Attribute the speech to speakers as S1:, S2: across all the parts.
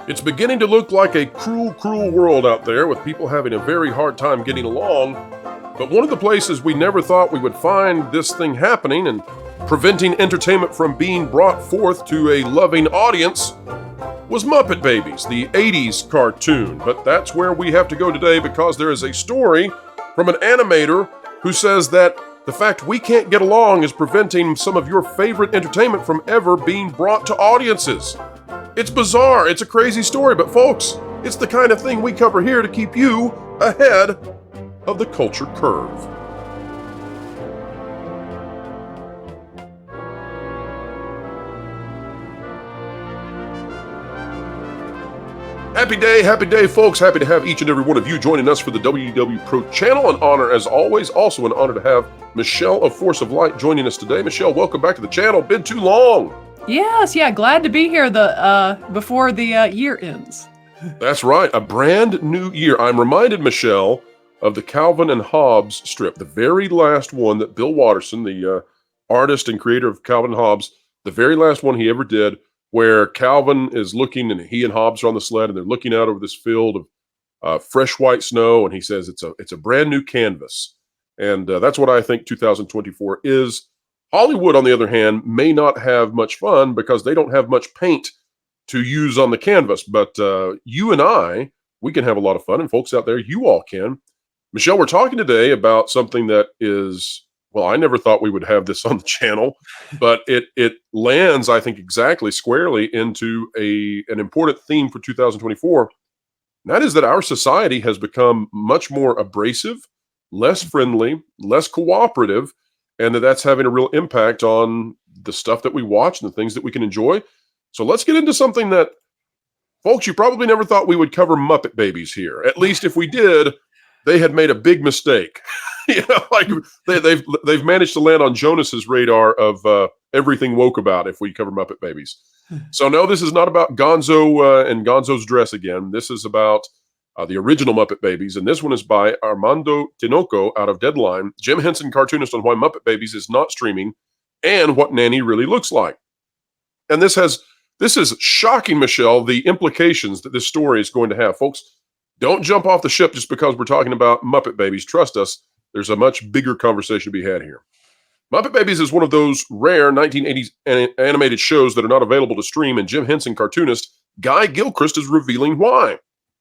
S1: It's beginning to look like a cruel, cruel world out there with people having a very hard time getting along. But one of the places we never thought we would find this thing happening and preventing entertainment from being brought forth to a loving audience was Muppet Babies, the 80s cartoon. But that's where we have to go today because there is a story from an animator who says that the fact we can't get along is preventing some of your favorite entertainment from ever being brought to audiences. It's bizarre, it's a crazy story, but folks, it's the kind of thing we cover here to keep you ahead of the culture curve. Happy day, folks. Happy to have each and every one of you joining us for the WDW Pro channel. An honor as always. Also an honor to have Michelle of Force of Light joining us today. Michelle, welcome back to the channel. Been too long.
S2: Yes, glad to be here before the year ends.
S1: That's right, a brand new year. I'm reminded, Michelle, of the Calvin and Hobbes strip, the very last one that Bill Watterson, the artist and creator of Calvin and Hobbes, the very last one he ever did, where Calvin is looking and he and Hobbes are on the sled and they're looking out over this field of fresh white snow, and he says it's a brand new canvas. And that's what I think 2024 is. Hollywood, on the other hand, may not have much fun because they don't have much paint to use on the canvas. But you and I, we can have a lot of fun, and folks out there, you all can. Michelle, we're talking today about something that is, well, I never thought we would have this on the channel, but it lands, I think, exactly squarely into an important theme for 2024. And that is that our society has become much more abrasive, less friendly, less cooperative, and that's having a real impact on the stuff that we watch and the things that we can enjoy. So let's get into something that, folks, you probably never thought we would cover Muppet Babies here. At least if we did, they had made a big mistake. Like they've managed to land on Jonas's radar of everything woke about if we cover Muppet Babies. So no, this is not about Gonzo and Gonzo's dress again. This is about the original Muppet Babies, and this one is by Armando Tinoco out of Deadline, Jim Henson cartoonist on why Muppet Babies is not streaming, and what Nanny really looks like. And this is shocking, Michelle, the implications that this story is going to have. Folks, don't jump off the ship just because we're talking about Muppet Babies. Trust us, there's a much bigger conversation to be had here. Muppet Babies is one of those rare 1980s animated shows that are not available to stream, and Jim Henson cartoonist Guy Gilchrist is revealing why.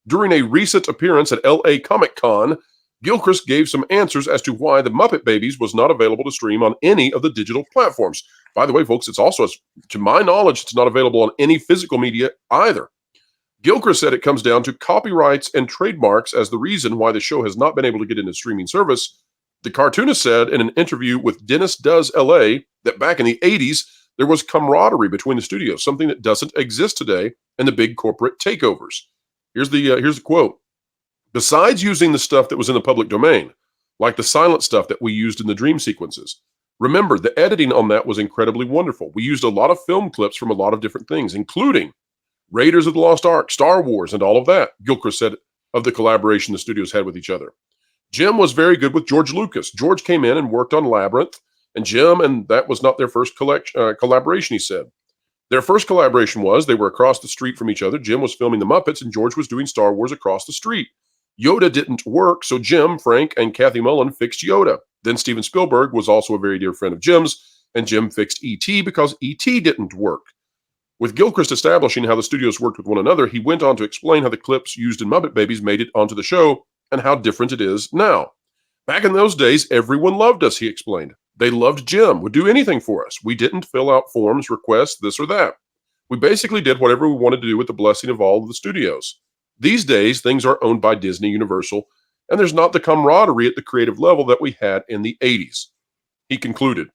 S1: During a recent appearance at LA Comic-Con, Gilchrist gave some answers as to why the Muppet Babies was not available to stream on any of the digital platforms. By the way, folks, it's also, to my knowledge, it's not available on any physical media either. Gilchrist said it comes down to copyrights and trademarks as the reason why the show has not been able to get into streaming service. The cartoonist said in an interview with Dennis Does LA that back in the 80s, there was camaraderie between the studios, something that doesn't exist today in the big corporate takeovers. Here's the quote. Besides using the stuff that was in the public domain, like the silent stuff that we used in the dream sequences, remember, the editing on that was incredibly wonderful. We used a lot of film clips from a lot of different things, including Raiders of the Lost Ark, Star Wars, and all of that, Gilchrist said of the collaboration the studios had with each other. Jim was very good with George Lucas. George came in and worked on Labyrinth, and Jim, and that was not their first collaboration, he said. Their first collaboration was they were across the street from each other. Jim was filming the Muppets, and George was doing Star Wars across the street. Yoda didn't work, so Jim, Frank, and Kathy Mullen fixed Yoda. Then Steven Spielberg was also a very dear friend of Jim's, and Jim fixed E.T. because E.T. didn't work. With Gilchrist establishing how the studios worked with one another, he went on to explain how the clips used in Muppet Babies made it onto the show and how different it is now. Back in those days, everyone loved us, he explained. They loved Jim, would do anything for us. We didn't fill out forms, requests, this or that. We basically did whatever we wanted to do with the blessing of all of the studios. These days, things are owned by Disney, Universal, and there's not the camaraderie at the creative level that we had in the 80s. He concluded,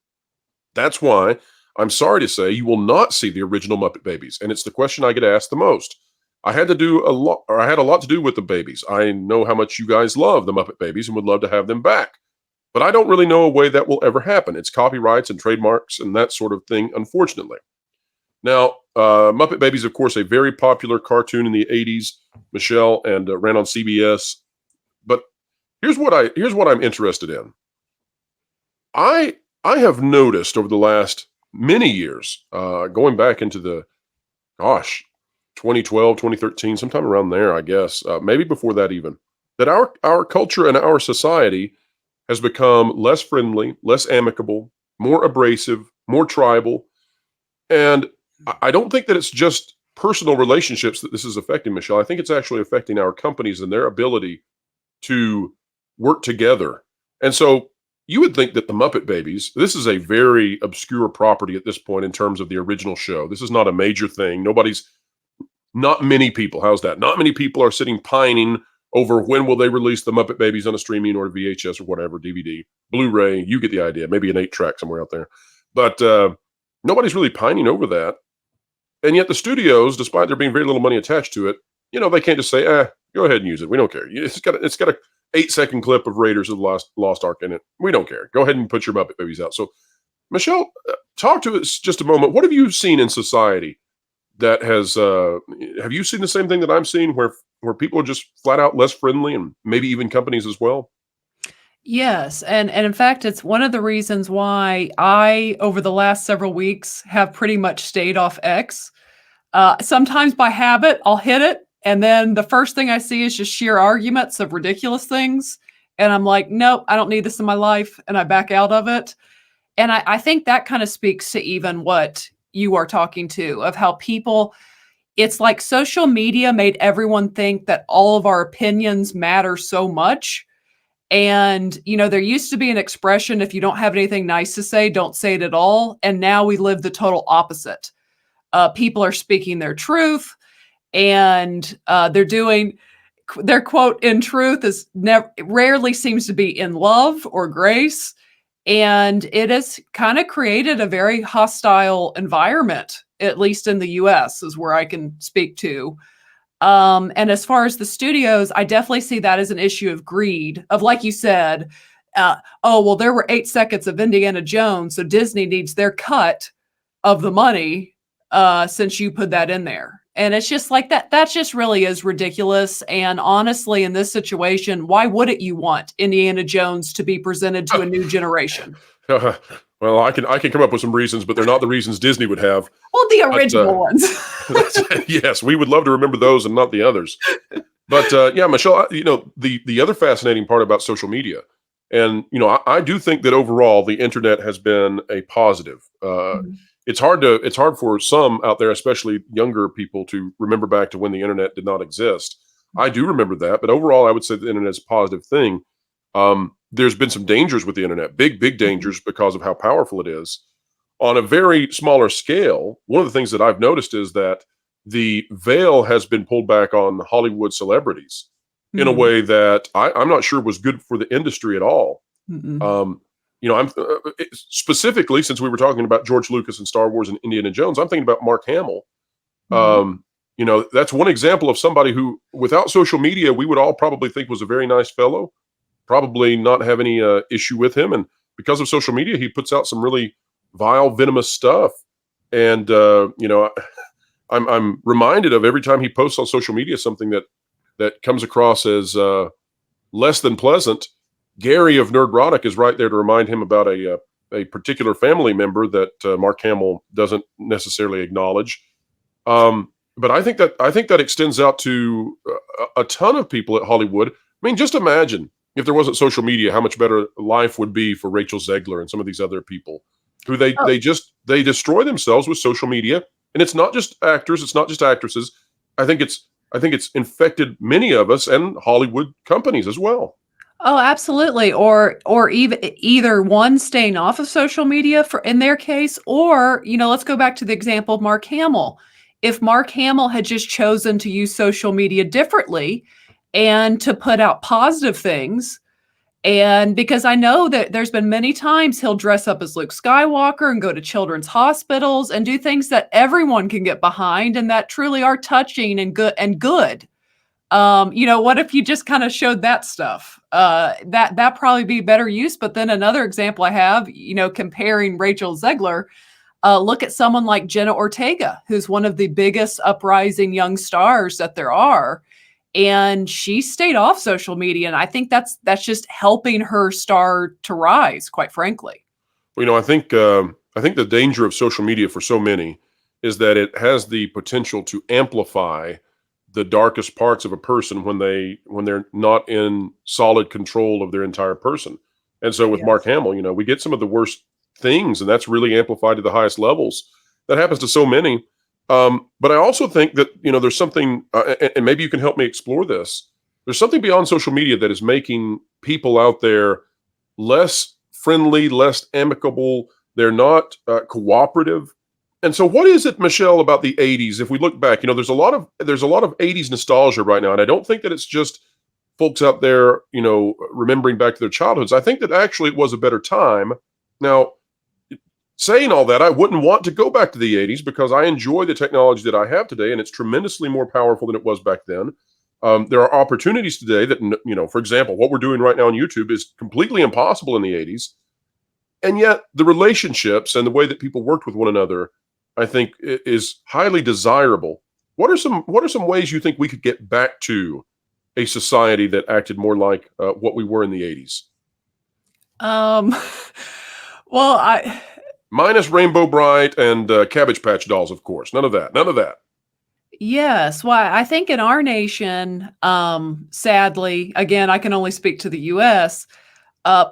S1: that's why I'm sorry to say you will not see the original Muppet Babies, and it's the question I get asked the most. I had a lot to do with the babies. I know how much you guys love the Muppet Babies and would love to have them back. But I don't really know a way that will ever happen. It's copyrights and trademarks and that sort of thing, unfortunately. Now, Muppet Babies, of course, a very popular cartoon in the 80s, Michelle, and ran on CBS. But here's what I'm interested in. I have noticed over the last many years, going back into the, 2012, 2013, sometime around there, I guess, maybe before that even, that our culture and our society has become less friendly, less amicable, more abrasive, more tribal. And I don't think that it's just personal relationships that this is affecting, Michelle. I think it's actually affecting our companies and their ability to work together. And so you would think that the Muppet Babies, this is a very obscure property at this point in terms of the original show. This is not a major thing. Not many people, how's that? Not many people are sitting pining over when will they release the Muppet Babies on a streaming or VHS or whatever, DVD, Blu-ray. You get the idea. Maybe an 8-track somewhere out there. But nobody's really pining over that. And yet the studios, despite there being very little money attached to it, they can't just say, go ahead and use it. We don't care. It's got a 8-second clip of Raiders of the Lost Ark in it. We don't care. Go ahead and put your Muppet Babies out. So, Michelle, talk to us just a moment. What have you seen in society that has, have you seen the same thing that I'm seeing where people are just flat out less friendly, and maybe even companies as well?
S2: Yes, and in fact, it's one of the reasons why I, over the last several weeks, have pretty much stayed off X. Sometimes by habit, I'll hit it, and then the first thing I see is just sheer arguments of ridiculous things, and I'm like, "Nope, I don't need this in my life," and I back out of it. And I think that kind of speaks to even what you are talking to, of how people it's like social media made everyone think that all of our opinions matter so much. And, there used to be an expression, if you don't have anything nice to say, don't say it at all. And now we live the total opposite. People are speaking their truth, and they're doing their quote in truth is never rarely seems to be in love or grace. And it has kind of created a very hostile environment, at least in the US, is where I can speak to. And as far as the studios, I definitely see that as an issue of greed, of like you said, oh, well, there were 8 seconds of Indiana Jones, so Disney needs their cut of the money since you put that in there. And it's just like that. That just really is ridiculous. And honestly, in this situation, why wouldn't you want Indiana Jones to be presented to a new generation?
S1: Well, I can come up with some reasons, but they're not the reasons Disney would have.
S2: Well, the
S1: But
S2: original ones.
S1: yes, we would love to remember those and not the others. But yeah, Michelle, the other fascinating part about social media, and I do think that overall the internet has been a positive.
S2: Mhm.
S1: It's hard for some out there, especially younger people, to remember back to when the internet did not exist. I do remember that, but overall, I would say the internet is a positive thing. There's been some dangers with the internet, big
S2: Mhm.
S1: dangers because of how powerful it is. On a very smaller scale, one of the things that I've noticed is that the veil has been pulled back on Hollywood celebrities in a
S2: Mhm.
S1: way that I'm not sure was good for the industry at all.
S2: Mhm.
S1: Um, I'm specifically, since we were talking about George Lucas and Star Wars and Indiana Jones, I'm thinking about Mark Hamill.
S2: Mhm.
S1: That's one example of somebody who, without social media, we would all probably think was a very nice fellow, probably not have any issue with him. And because of social media, he puts out some really vile, venomous stuff. And I'm reminded of every time he posts on social media something that comes across as less than pleasant. Gary of Nerdrotic is right there to remind him about a particular family member that Mark Hamill doesn't necessarily acknowledge. But I think that extends out to a ton of people at Hollywood. I mean, just imagine if there wasn't social media, how much better life would be for Rachel Zegler and some of these other people who
S2: Oh,
S1: they destroy themselves with social media. And it's not just actors, it's not just actresses. I think it's infected many of us and Hollywood companies as well.
S2: oh, absolutely. Or even either one staying off of social media for in their case, or let's go back to the example of Mark Hamill. If Mark Hamill had just chosen to use social media differently and to put out positive things, and because I know that there's been many times he'll dress up as Luke Skywalker and go to children's hospitals and do things that everyone can get behind and that truly are touching and good. What if you just kind of showed that stuff? That probably be better use. But then another example I have, comparing Rachel Zegler, look at someone like Jenna Ortega, who's one of the biggest uprising young stars that there are. And she stayed off social media. And I think that's just helping her star to rise, quite frankly.
S1: Well, I think the danger of social media for so many is that it has the potential to amplify the darkest parts of a person when they're not in solid control of their entire person. And so with Mark
S2: Yes.
S1: Hamill, we get some of the worst things, and that's really amplified to the highest levels. That happens to so many. But I also think that there's something, and maybe you can help me explore this. There's something beyond social media that is making people out there less friendly, less amicable. They're not cooperative. And so, what is it, Michelle, about the '80s? If we look back, there's a lot of '80s nostalgia right now, and I don't think that it's just folks out there, remembering back to their childhoods. I think that actually it was a better time. Now, saying all that, I wouldn't want to go back to the '80s because I enjoy the technology that I have today, and it's tremendously more powerful than it was back then. There are opportunities today that, for example, what we're doing right now on YouTube is completely impossible in the '80s, and yet the relationships and the way that people worked with one another, I think, is highly desirable. What are some ways you think we could get back to a society that acted more like what we were in the '80s?
S2: Um, well, I
S1: Minus Rainbow Bright and Cabbage Patch Dolls, of course. None of that. None of that.
S2: yes, well, I think in our nation, sadly, again, I can only speak to the US,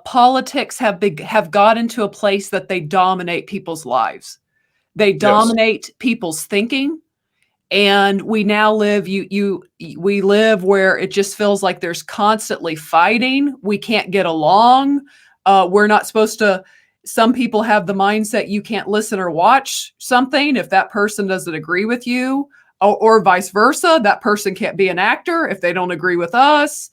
S2: politics have got into a place that they dominate people's lives. They
S1: Yes.
S2: dominate people's thinking, and we now we live where it just feels like there's constantly fighting. We can't get along. We're not supposed to. Some people have the mindset you can't listen or watch something if that person doesn't agree with you, or vice versa. That person can't be an actor if they don't agree with us.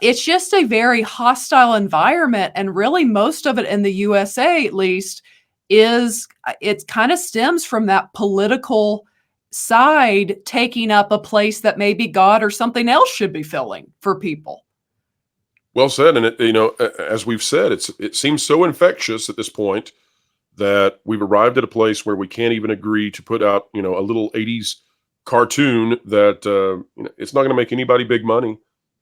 S2: It's just a very hostile environment, and really most of it in the USA, at least, is it kind of stems from that political side taking up a place that maybe God or something else should be filling for people.
S1: Well said. And as we've said, it seems so infectious at this point that we've arrived at a place where we can't even agree to put out, a little '80s cartoon that it's not going to make anybody big money,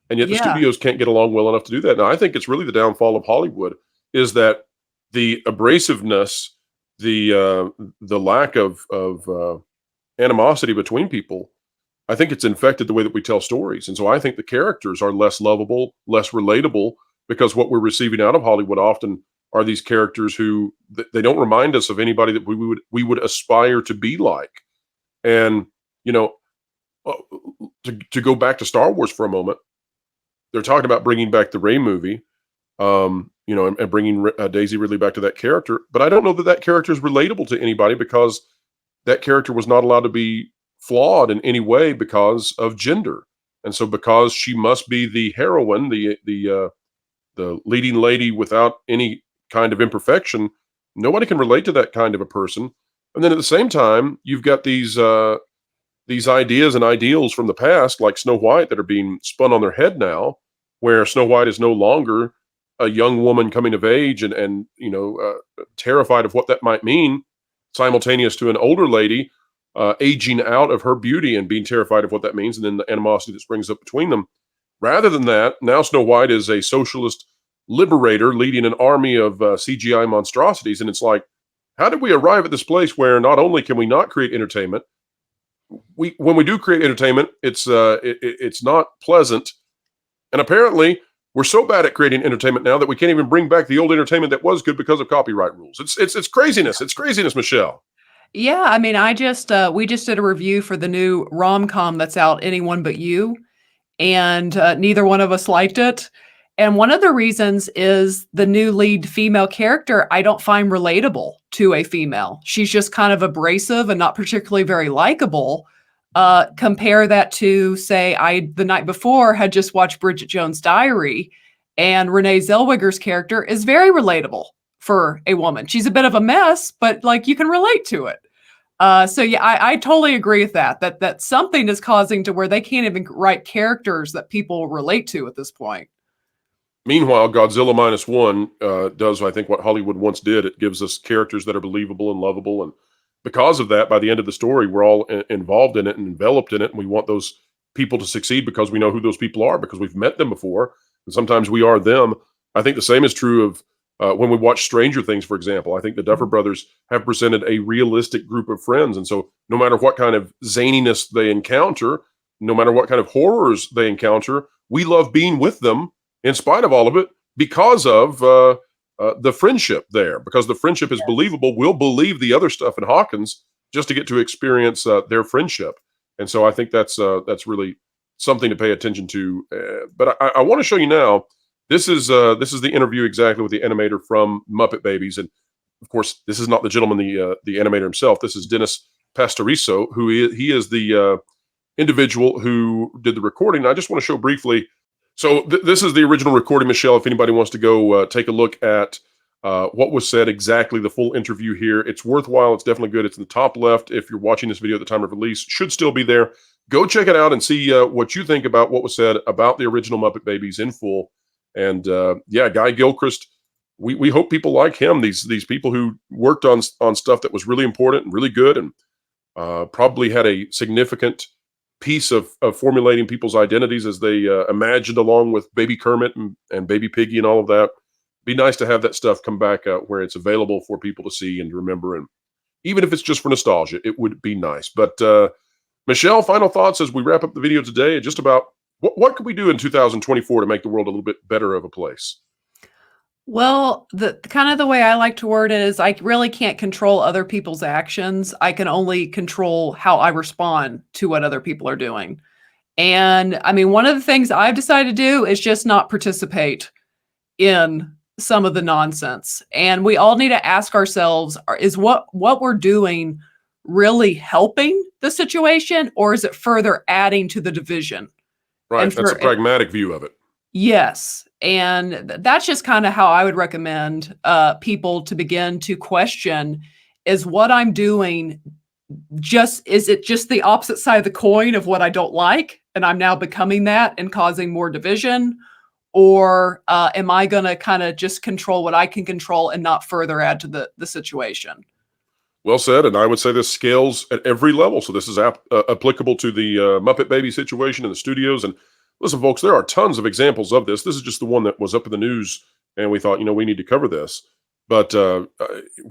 S1: and yet the
S2: Yeah.
S1: studios can't get along well enough to do that. Now, I think it's really the downfall of Hollywood is that the abrasiveness, the lack of animosity between people. I think it's infected the way that we tell stories, and so I think the characters are less lovable, less relatable, because what we're receiving out of Hollywood often are these characters who they don't remind us of anybody that we would aspire to be like. And you know, uh, to go back to Star Wars for a moment, they're talking about bringing back the Rey movie, and bringing Daisy Ridley back to that character. But I don't know that that character is relatable to anybody because that character was not allowed to be flawed in any way because of gender. And so, because she must be the heroine, the leading lady without any kind of imperfection, nobody can relate to that kind of a person. And then at the same time, you've got these ideas and ideals from the past, like Snow White, that are being spun on their head now, where Snow White is no longer a young woman coming of age and terrified of what that might mean, simultaneous to an older lady aging out of her beauty and being terrified of what that means, and then the animosity that springs up between them. Rather than that, now Snow White is a socialist liberator leading an army of CGI monstrosities, and it's like, how did we arrive at this place where not only can we not create entertainment, when we do create entertainment, it's not pleasant, and apparently we're so bad at creating entertainment now that we can't even bring back the old entertainment that was good because of copyright rules. It's craziness. It's craziness, Michelle.
S2: Yeah, I mean, we just did a review for the new rom-com that's out, Anyone But You, and neither one of us liked it. And one of the reasons is the new lead female character I don't find relatable to a female. She's just kind of abrasive and not particularly very likable. Compare that to, say, I the night before had just watched Bridget Jones' Diary, and Renee Zellweger's character is very relatable for a woman. She's a bit of a mess, but like you can relate to it. So yeah, I totally agree with that something is causing to where they can't even write characters that people relate to at this point.
S1: Meanwhile, Godzilla minus one does, I think, what Hollywood once did. It gives us characters that are believable and lovable, and because of that, by the end of the story, we're all involved in it and enveloped in it, and we want those people to succeed because we know who those people are, because we've met them before, and sometimes we are them. I think the same is true of When we watch Stranger Things, for example, I think the Duffer Brothers have presented a realistic group of friends. And so no matter what kind of zaniness they encounter, no matter what kind of horrors they encounter, we love being with them in spite of all of it because of the friendship there, because the friendship is believable. We'll believe the other stuff in Hawkins just to get to experience their friendship. And so I think that's really something to pay attention to. But I want to show you now. This is the interview exactly with the animator from Muppet Babies, and of course, this is not the gentleman, the animator himself. This is Dennis Pastorizo, who he is the individual who did the recording. And I just want to show briefly. So this is the original recording, Michelle. If anybody wants to go take a look at what was said, exactly the full interview here, it's worthwhile. It's definitely good. It's in the top left. If you're watching this video at the time of release, should still be there. Go check it out and see what you think about what was said about the original Muppet Babies in full. And Guy Gilchrist, we hope people like him. These people who worked on stuff that was really important and really good, and probably had a significant piece of formulating people's identities as they imagined, along with Baby Kermit and Baby Piggy and all of that. Be nice to have that stuff come back where it's available for people to see and to remember. And even if it's just for nostalgia, it would be nice. But Michelle, final thoughts as we wrap up the video today, just about what could we do in 2024 to make the world a little bit better of a place?
S2: Well, the kind of the way I like to word it is I really can't control other people's actions. I can only control how I respond to what other people are doing. And I mean, one of the things I've decided to do is just not participate in some of the nonsense. And we all need to ask ourselves, is what we're doing really helping the situation, or is it further adding to the division?
S1: Right, that's a pragmatic view of it.
S2: Yes, and that's just kind of how I would recommend people to begin to question, is what I'm doing is it just the opposite side of the coin of what I don't like, and I'm now becoming that and causing more division? Or am I going to kind of just control what I can control and not further add to the situation?
S1: Well said, and I would say this scales at every level. So this is applicable to the Muppet Baby situation in the studios. And listen, folks, there are tons of examples of this. This is just the one that was up in the news, and we thought, we need to cover this. But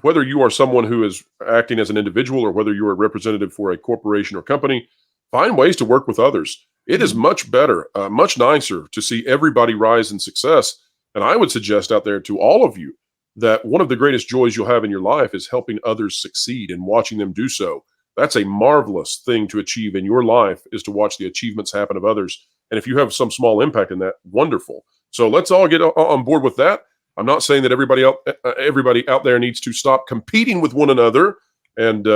S1: whether you are someone who is acting as an individual or whether you are a representative for a corporation or company, find ways to work with others. It is much better, much nicer to see everybody rise in success. And I would suggest out there to all of you that one of the greatest joys you'll have in your life is helping others succeed and watching them do so. That's a marvelous thing to achieve in your life, is to watch the achievements happen of others. And if you have some small impact in that, wonderful. So let's all get on board with that. I'm not saying that everybody out there needs to stop competing with one another and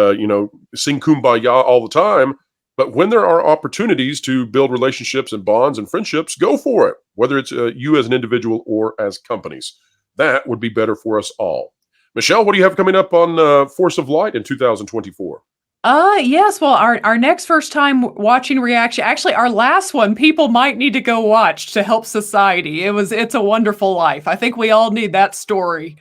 S1: sing Kumbaya all the time. But when there are opportunities to build relationships and bonds and friendships, go for it, whether it's you as an individual or as companies. That would be better for us all. Michelle, what do you have coming up on Force of Light in 2024?
S2: Yes. Well, our next first time watching reaction, actually our last one, people might need to go watch to help society. It's a Wonderful Life. I think we all need that story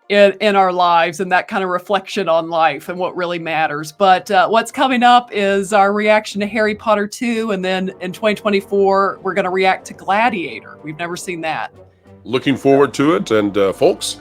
S2: in our lives and that kind of reflection on life and what really matters. But what's coming up is our reaction to Harry Potter 2. And then in 2024, we're going to react to Gladiator. We've never seen that. Looking forward to it. And folks,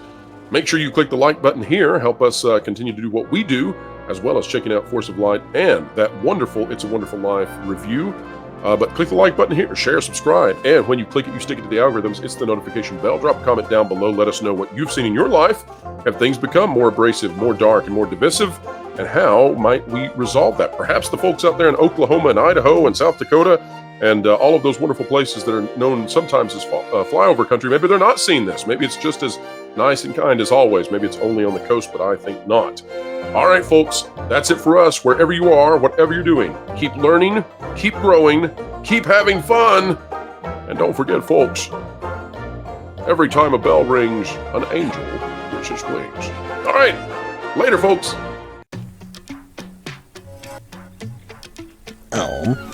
S2: make sure you click the like button here. Help us continue to do what we do, as well as checking out Force of Light and that wonderful It's a Wonderful Life review. But click the like button here, share, subscribe, and when you click it, you stick it to the algorithms. It's the notification bell. Drop a comment down below. Let us know what you've seen in your life. Have things become more abrasive, more dark, and more divisive? And how might we resolve that? Perhaps the folks out there in Oklahoma and Idaho and South Dakota and all of those wonderful places that are known sometimes as flyover country, maybe they're not seeing this. Maybe it's just as nice and kind as always. Maybe it's only on the coast, but I think not. All right, folks, that's it for us. Wherever you are, whatever you're doing, keep learning, keep growing, keep having fun. And don't forget, folks, every time a bell rings, an angel gets his wings. All right, later, folks.
S3: Oh.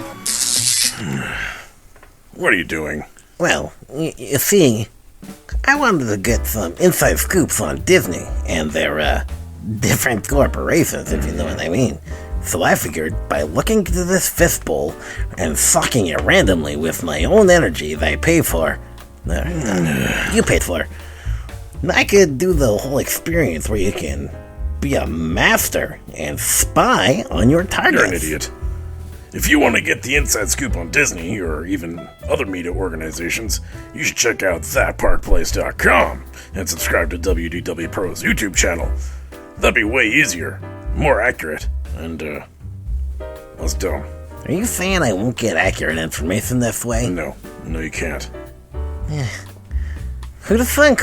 S4: What are you doing?
S3: Well, you see, I wanted to get some inside scoops on Disney and their, different corporations, if you know what I mean. So I figured, by looking into this fistbowl and sucking it randomly with my own energy that I pay for, you paid for, I could do the whole experience where you can be a master and spy on your targets.
S4: You're an idiot. If you want to get the inside scoop on Disney, or even other media organizations, you should check out thatparkplace.com and subscribe to WDW Pro's YouTube channel. That'd be way easier, more accurate, and, less dumb.
S3: Are you saying I won't get accurate information this way?
S4: No, you can't.
S3: Who'd have think?